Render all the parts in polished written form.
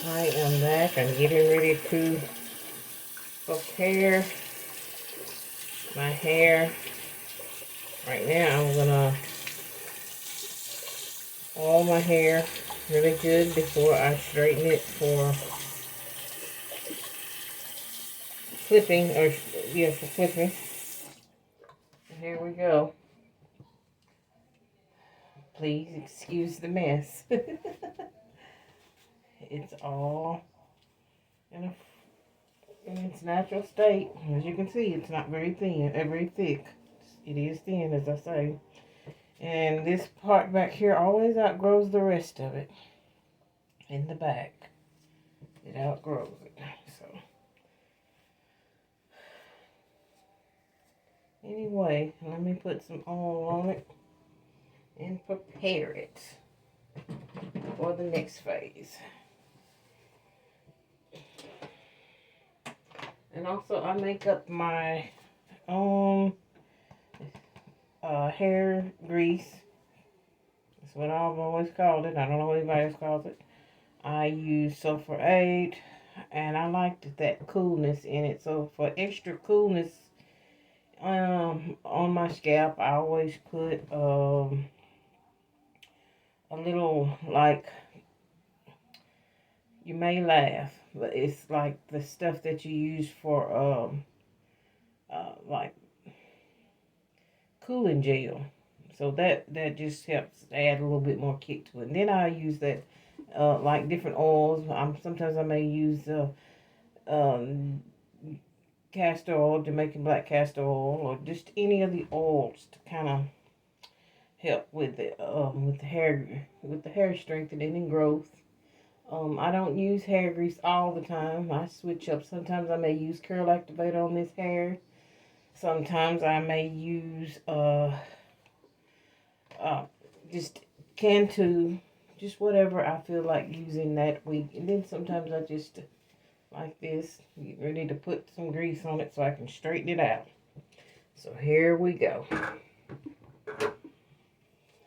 I am back. I'm getting ready to prepare my hair. Right now, I'm gonna oil my hair really good before I straighten it for clipping, or yeah, for clipping. Here we go. Please excuse the mess. It's all in, in its natural state. As you can see, it's not very thin, very thick. It is thin, as I say. And this part back here always outgrows the rest of it. In the back, it outgrows it. So, anyway, let me put some oil on it and prepare it for the next phase. And also, I make up my own hair grease. That's what I've always called it. I don't know what anybody else calls it. I use Sulfur 8, and I liked that coolness in it. So for extra coolness on my scalp, I always put a little, like, you may laugh, but it's like the stuff that you use for like cooling gel. So that just helps add a little bit more kick to it. And then I use that like different oils. Sometimes I may use um, castor oil, Jamaican black castor oil, or just any of the oils to kind of help with the hair strengthening and growth. I don't use hair grease all the time. I switch up. Sometimes I may use curl activator on this hair. Sometimes I may use just Cantu, just whatever I feel like using that week. And then sometimes I just, like this, get ready to put some grease on it so I can straighten it out. So here we go.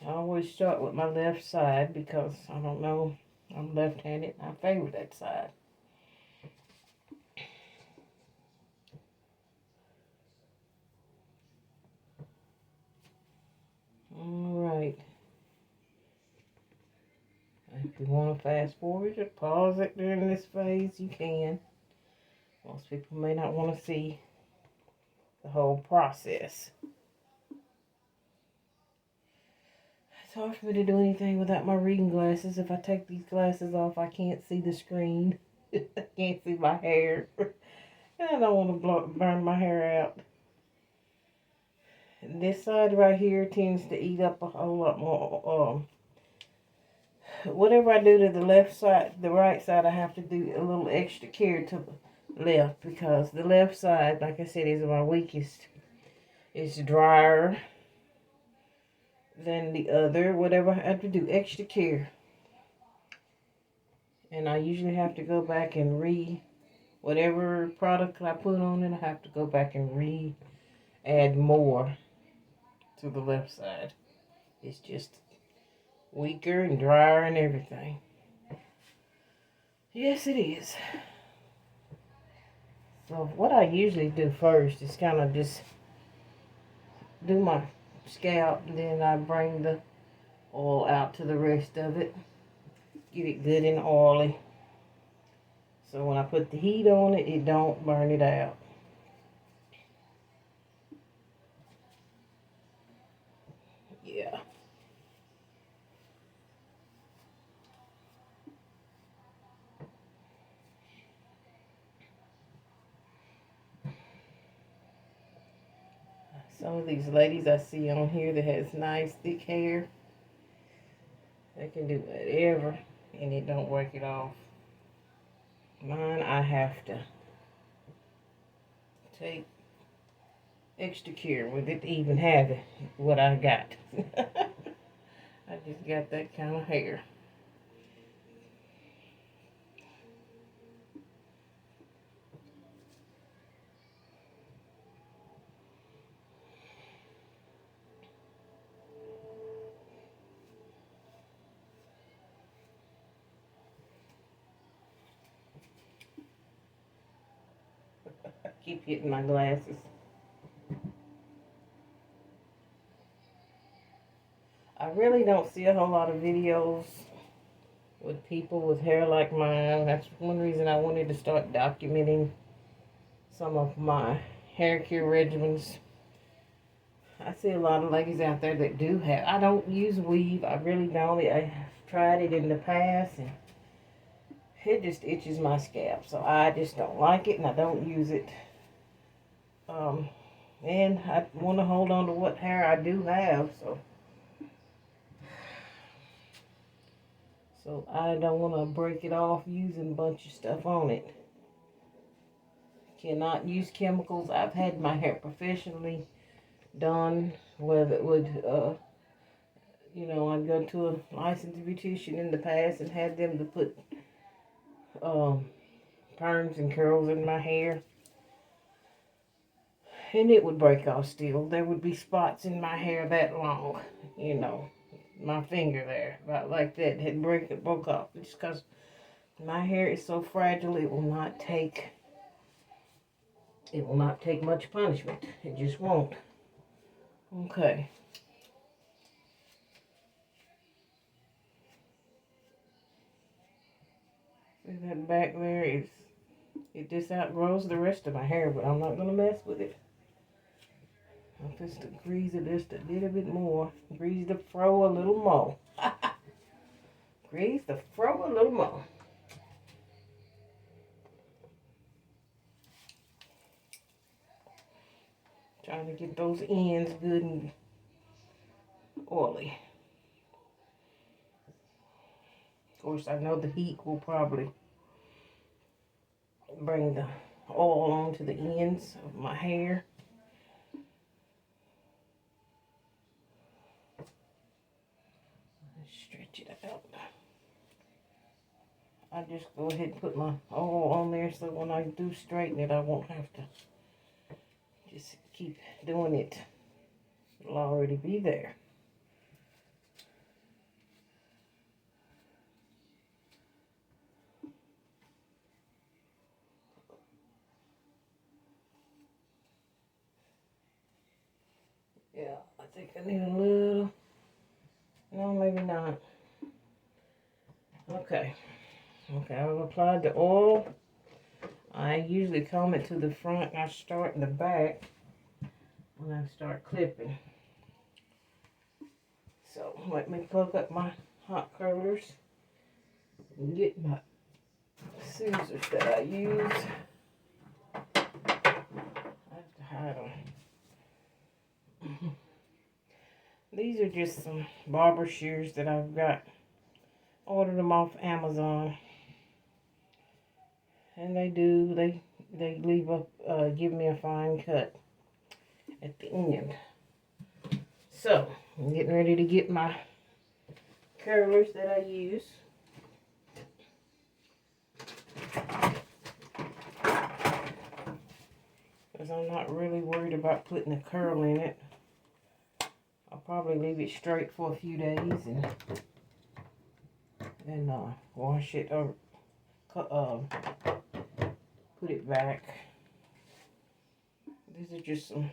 I always start with my left side because I don't know, I'm left-handed. I favor that side. Alright. If you want to fast forward or pause it during this phase, you can. Most people may not want to see the whole process. It's hard for me to do anything without my reading glasses. If I take these glasses off, I can't see the screen. I can't see my hair. And I don't want to burn my hair out. And this side right here tends to eat up a whole lot more. Whatever I do to the left side, the right side, I have to do a little extra care to the left, because the left side, like I said, is my weakest. It's drier than the other. Whatever I have to do, extra care. And I usually have to go back and whatever product I put on it, I have to go back and add more to the left side. It's just weaker and drier and everything. Yes, it is. So what I usually do first is kind of just do my scalp, and then I bring the oil out to the rest of it. Get it good and oily. So when I put the heat on it, it don't burn it out. Yeah. Some of these ladies I see on here that has nice thick hair, they can do whatever and it don't work it off. Mine, I have to take extra care with it to even have it, what I got. I just got that kind of hair. Keep hitting my glasses. I really don't see a whole lot of videos with people with hair like mine. That's one reason I wanted to start documenting some of my hair care regimens. I see a lot of ladies out there that do have. I don't use weave. I really don't. I've tried it in the past and it just itches my scalp. So I just don't like it and I don't use it. And I want to hold on to what hair I do have. So I don't want to break it off using a bunch of stuff on it. Cannot use chemicals. I've had my hair professionally done where it would, I'd go to a licensed beautician in the past and had them to put perms and curls in my hair. And it would break off still. There would be spots in my hair that long, my finger there, about like that, broke off. Just because my hair is so fragile, it will not take much punishment. It just won't. Okay. See that back there it just outgrows the rest of my hair, but I'm not gonna mess with it. I'm just to grease it just a little bit more. Grease the fro a little more. Grease the fro a little more. Trying to get those ends good and oily. Of course, I know the heat will probably bring the oil onto the ends of my hair. Stretch it out. I just go ahead and put my oil on there so when I do straighten it, I won't have to just keep doing it. It'll already be there. Yeah, I think I need a little. No, maybe not. Okay. Okay, I've applied the oil. I usually comb it to the front and I start in the back when I start clipping. So let me plug up my hot curlers and get my scissors that I use. I have to hide them. These are just some barber shears that I've got. Ordered them off Amazon. And they leave give me a fine cut at the end. So, I'm getting ready to get my curlers that I use. Because I'm not really worried about putting a curl in it. I'll probably leave it straight for a few days and wash it or put it back. These are just some,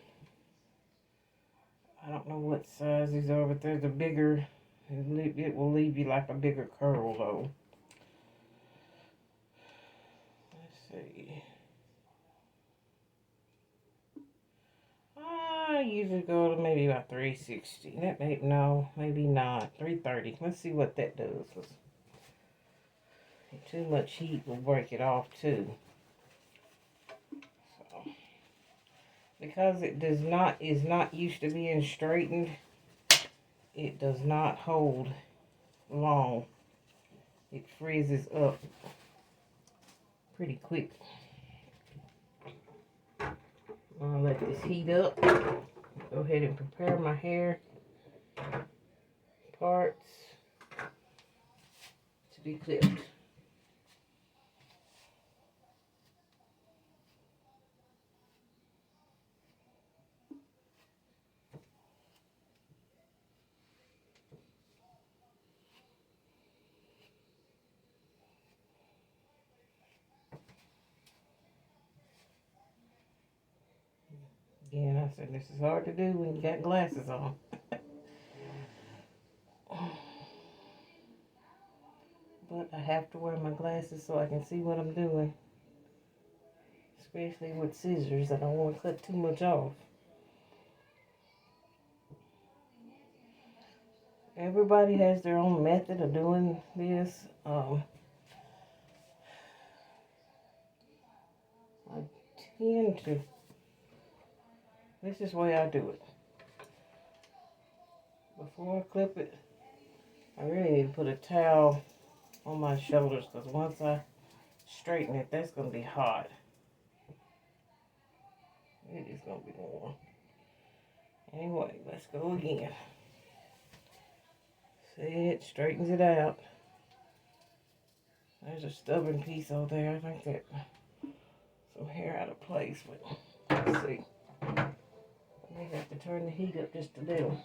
I don't know what size these are, but they're the bigger. It will leave you like a bigger curl though. Let's see. I usually go to maybe about 360. Maybe not. 330. Let's see what that does. Too much heat will break it off too. So, because it is not used to being straightened, it does not hold long. It freezes up pretty quick. I'll let this heat up. Go ahead and prepare my hair parts to be clipped. again. I said, this is hard to do when you got glasses on. But I have to wear my glasses so I can see what I'm doing. Especially with scissors. I don't want to cut too much off. Everybody has their own method of doing this. I tend to. This is the way I do it. Before I clip it, I really need to put a towel on my shoulders because once I straighten it, that's going to be hot. It is going to be warm. Anyway, let's go again. See, it straightens it out. There's a stubborn piece over there. I think that some hair out of place, but let's see. I may have to turn the heat up just a little.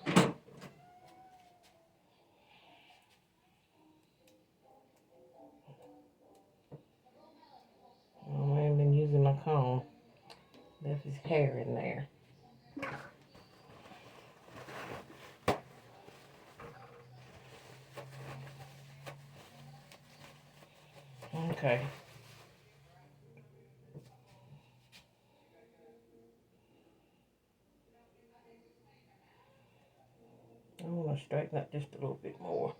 Oh, I haven't been using my comb. Left his hair in there. Okay. I want to straighten up just a little bit more.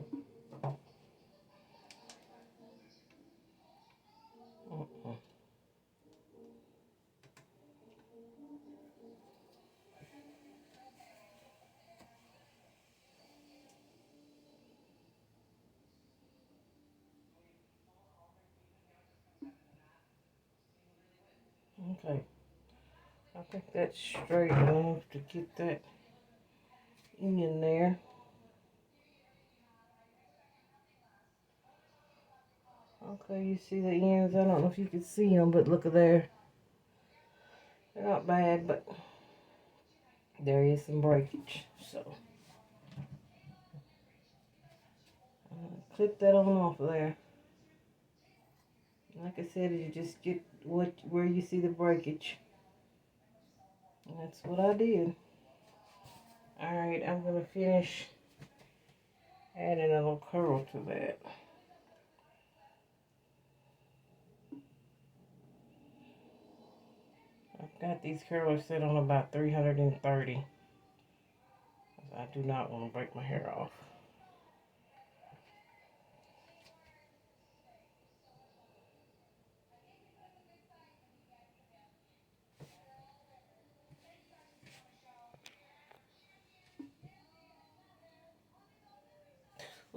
Okay. I think that's straight enough to get that in there. Okay, you see the ends? I don't know if you can see them, but look at there. They're not bad, but there is some breakage. So, clip that on off of there. Like I said, you just get where you see the breakage. And that's what I did. Alright, I'm going to finish adding a little curl to that. I've got these curlers set on about 330. I do not want to break my hair off.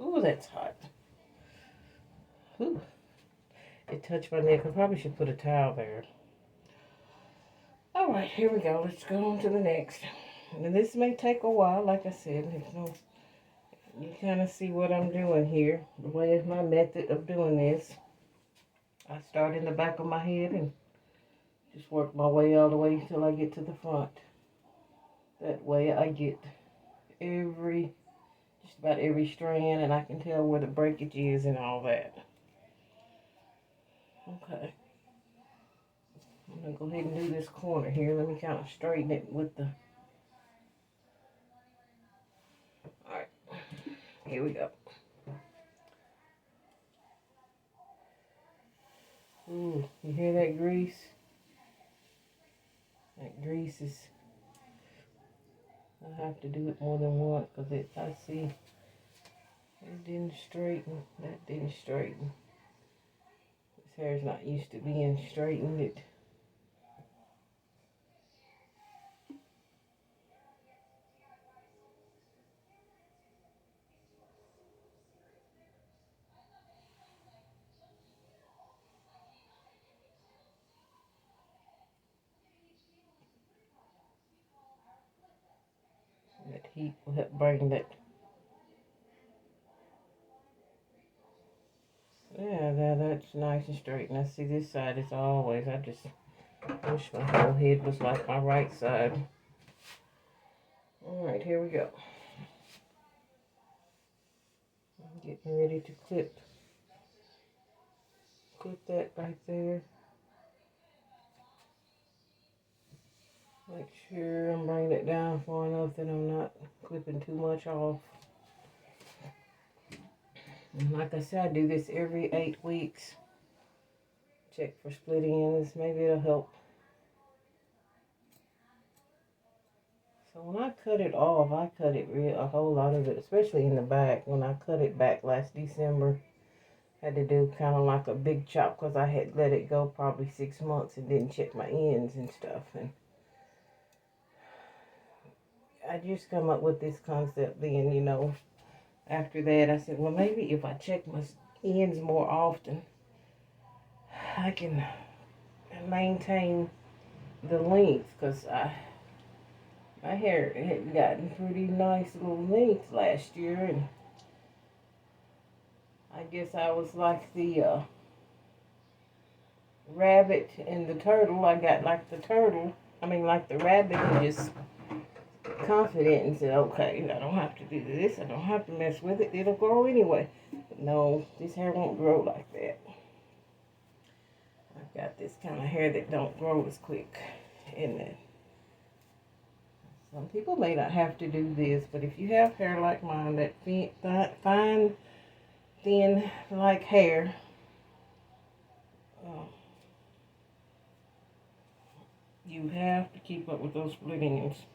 Ooh, that's hot. Ooh. It touched my neck. I probably should put a towel there. Alright, here we go. Let's go on to the next. And this may take a while, like I said. You kind of see what I'm doing here. The way is my method of doing this. I start in the back of my head and just work my way all the way until I get to the front. That way I get just about every strand, and I can tell where the breakage is and all that. Okay. I'm going to go ahead and do this corner here. Let me kind of straighten it with the... Alright. Here we go. Ooh, you hear that grease? That grease is... I have to do it more than once because I see it didn't straighten. That didn't straighten. This hair is not used to being straightened. That heat will help bring that. Yeah, that's nice and straight. And I see this side is always, I just wish my whole head was like my right side. Alright, here we go. I'm getting ready to clip that right there. Make sure I'm bringing it down far enough that I'm not clipping too much off. And like I said, I do this every 8 weeks. Check for split ends. Maybe it'll help. So when I cut it off, I cut it a whole lot of it, especially in the back. When I cut it back last December, had to do kind of like a big chop because I had let it go probably 6 months and didn't check my ends and stuff. And I just come up with this concept then, you know. After that, I said, well, maybe if I check my ends more often, I can maintain the length, because my hair had gotten pretty nice little length last year, and I guess I was like the rabbit and the turtle. I got like the turtle, like the rabbit, and just confident and said, okay, I don't have to do this, I don't have to mess with it, it'll grow anyway. But no, this hair won't grow like that. I've got this kind of hair that don't grow as quick. And some people may not have to do this, but if you have hair like mine, that fine, thin, like hair, you have to keep up with those split ends.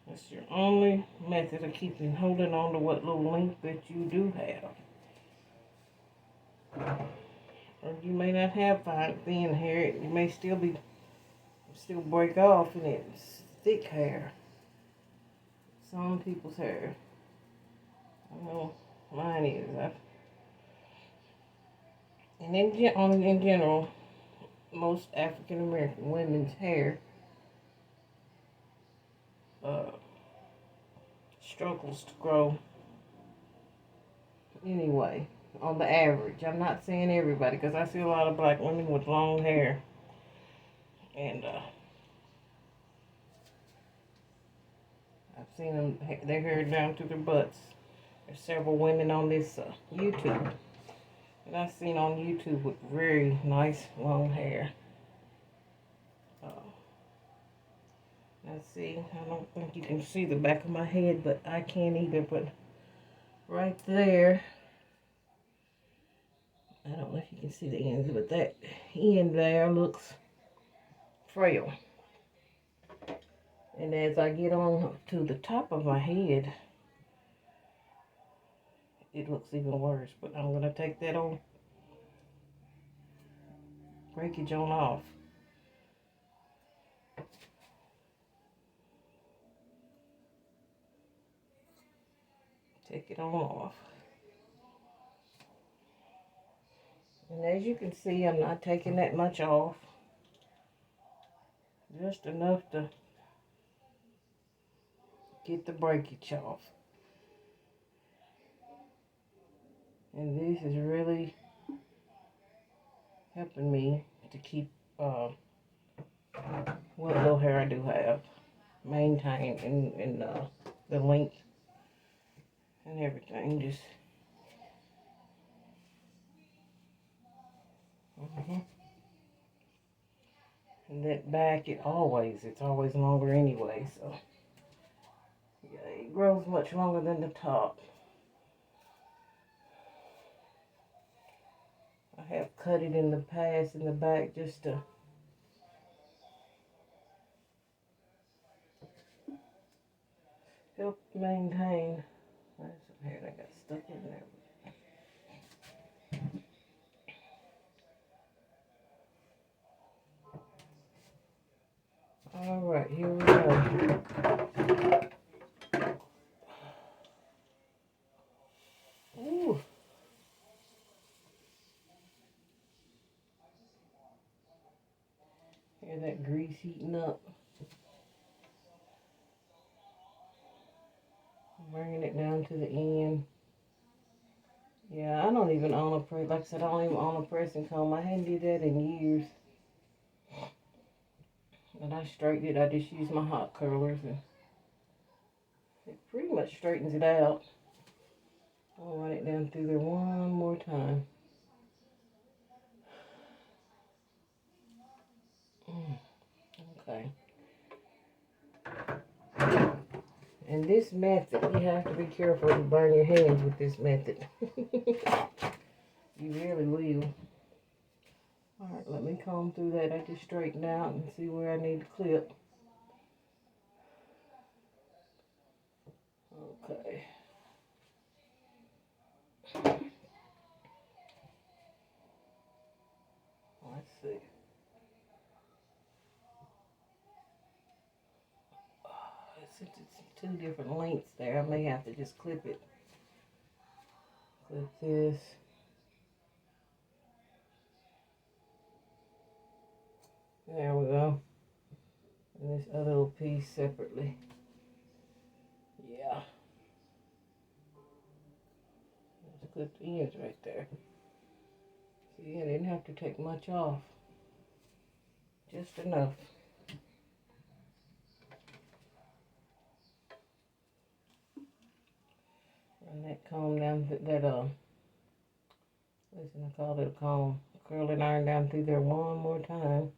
That's your only method of holding on to what little length that you do have. Or you may not have fine, thin hair. It may still break off, and it's thick hair. Some people's hair. I know mine is. And in general, most African American women's hair struggles to grow anyway, on the average. I'm not saying everybody, because I see a lot of black women with long hair, and I've seen them, their hair down to their butts. There's several women on this YouTube that I've seen on YouTube with very nice long hair. Let's see, I don't think you can see the back of my head, but I can't either. But right there, I don't know if you can see the ends, but that end there looks frail. And as I get on to the top of my head, it looks even worse. But I'm going to take that old breakage on off. Take it on off. And as you can see, I'm not taking that much off. Just enough to get the breakage off. And this is really helping me to keep what little hair I do have maintained, and the length and everything. Just and that back, it's always longer anyway, so yeah, it grows much longer than the top. I have cut it in the past in the back just to help maintain. There's some hair that got stuck in there. All right, here we go. Ooh. Hear that grease heating up. Bringing it down to the end. Yeah, I don't even own a press. Like I said, I don't even own a pressing comb. I hadn't did that in years. But I straightened it. I just use my hot curlers, and it pretty much straightens it out. I'll run it down through there one more time. Okay. this method, you have to be careful to burn your hands with this method. You really will. Alright, let me comb through that. I just straighten out and see where I need to clip. Okay. Let's see. Since it's two different lengths there, I may have to just clip it. Clip this. There we go. And this other little piece separately. Yeah. Just clip the ends right there. See, I didn't have to take much off. Just enough. Run that comb down, listen, I call it a comb. Curling iron down through there one more time.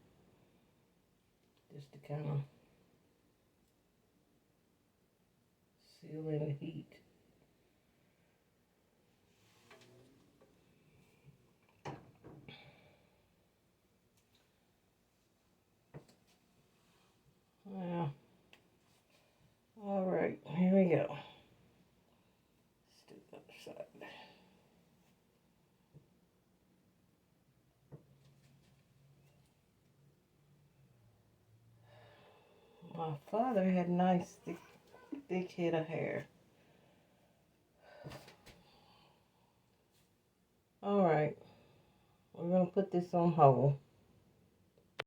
Just to kind of seal in the heat. Well, all right, here we go. Let's do the other side. My father had a nice thick head of hair. All right, we're gonna put this on hold.